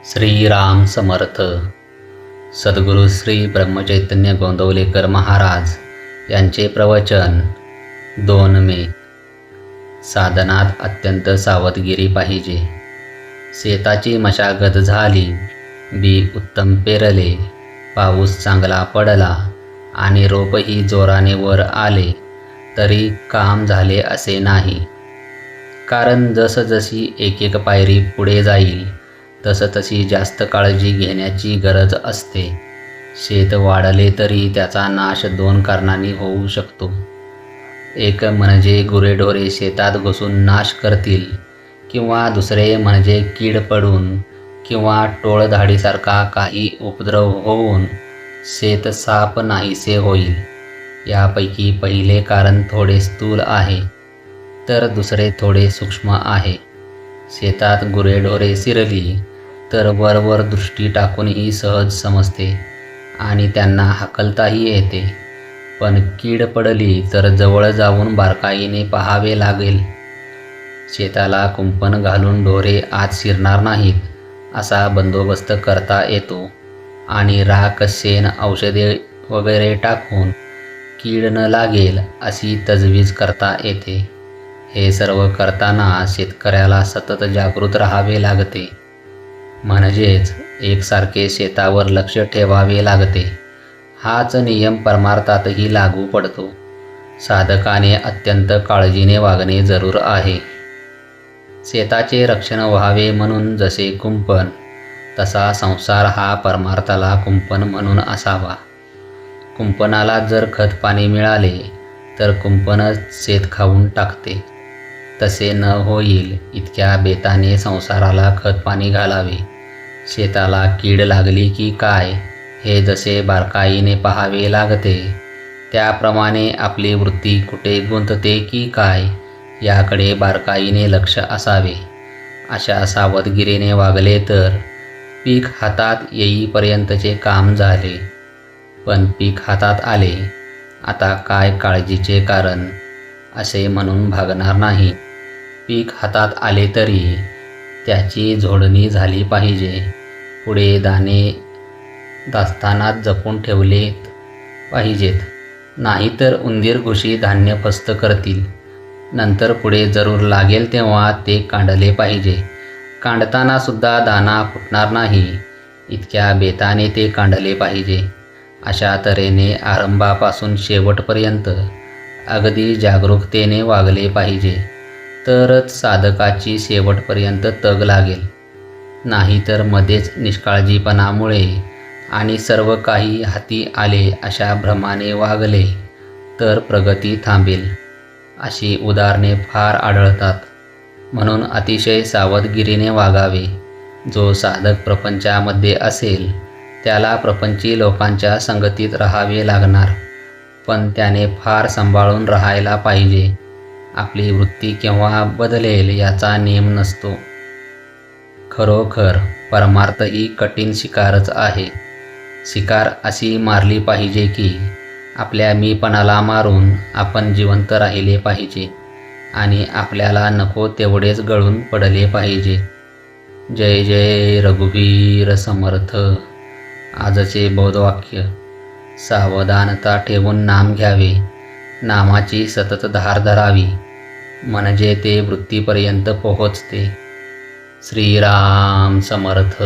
श्रीराम समर्थ. सद्गुरू श्री ब्रह्मचैतन्य गोंदवलेकर महाराज यांचे प्रवचन 2 मे. साधनात अत्यंत सावधगिरी पाहिजे. शेताची मशागत झाली, बी उत्तम पेरले, पाऊस चांगला पडला आणि रोपही जोराने वर आले तरी काम झाले असे नाही. कारण जसजशी एक पायरी पुढे जाईल तसतशी जास्त काळजी घेण्याची गरज असते. शेत वाढले तरी त्याचा नाश 2 कारणांनी होऊ शकतो. एक म्हणजे गुरेढोरे शेतात घुसून नाश करतील, किंवा दुसरे म्हणजे कीड पडून किंवा टोळधाडीसारखा काही उपद्रव होऊन शेत साफ नाहीसे होईल. यापैकी पहिले कारण थोडे स्थूल आहे, तर दुसरे थोडे सूक्ष्म आहे. शेतात गुरेढोरे शिरली तर वरवर दृष्टी टाकूनही सहज समजते आणि त्यांना हाकलताही येते, पण कीड पडली तर जवळ जाऊन बारकाईने पाहावे लागेल. शेताला कुंपण घालून ढोरे आत शिरणार नाहीत असा बंदोबस्त करता येतो आणि राख, शेण, औषधे वगैरे टाकून कीड न लागेल अशी तजवीज करता येते. हे सर्व करताना शेतकऱ्याला सतत जागृत राहावे लागते, म्हणजेच एकसारखे शेतावर लक्ष ठेवावे लागते. हाच नियम परमार्थातही लागू पडतो. साधकाने अत्यंत काळजीने वागणे जरूर आहे. शेताचे रक्षण व्हावे म्हणून जसे कुंपण, तसा संसार हा परमार्थाला कुंपण म्हणून असावा. कुंपणाला जर खत पाणी मिळाले तर कुंपणच शेत खाऊन टाकते. तसे न होईल इतक्या बेताने संसाराला खत पाणी घालावे. शेताला कीड लागली की काय हे जसे बारकाईने पाहावे लागते, त्याप्रमाणे आपली वृत्ती कुठे गुंतते की काय याकडे बारकाईने लक्ष असावे. अशा सावधगिरीने वागले तर पीक हातात येईपर्यंतचे काम झाले. पण पीक हातात आले, आता काय काळजीचे कारण असे म्हणून भागणार नाही. पीक हातात आले तरी त्याची झोडणी झाली पाहिजे. पुढे दाणे दास्तानात जपून ठेवले पाहिजेत, नाहीतर उंदीर घुशी धान्य फस्त करतील. नंतर पुढे जरूर लागेल तेव्हा ते कांडले पाहिजे. कांडताना सुद्धा दाणा फुटणार नाही इतक्या बेताने ते कांडले पाहिजे. अशा तऱ्हेने आरंभापासून शेवटपर्यंत अगदी जागरूकतेने वागले पाहिजे, तरच साधकाची शेवटपर्यंत तग लागेल. नाहीतर मध्येच निष्काळजीपणामुळे आणि सर्व काही हाती आले अशा भ्रमाने वागले तर प्रगती थांबेल. अशी उदाहरणे फार आढळतात. म्हणून अतिशय सावधगिरीने वागावे. जो साधक प्रपंचामध्ये असेल त्याला प्रपंची लोकांच्या संगतीत राहावे लागणार, पण त्याने फार सांभाळून राहायला पाहिजे. आपली वृत्ती केव्हा बदलेल याचा नेम नसतो. खरोखर परमार्थ ही कठीण शिकारच आहे. शिकार अशी मारली पाहिजे की आपल्या मीपणाला मारून आपण जिवंत राहिले पाहिजे आणि आपल्याला नको तेवढेच गळून पडले पाहिजे. जय जय रघुवीर समर्थ. आजचे बोधवाक्य: सावधानता ठेवून नाम घ्यावे. नामाची सतत धार धरावी, म्हणजे ते वृत्तीपर्यंत पोहोचते. श्रीराम समर्थ.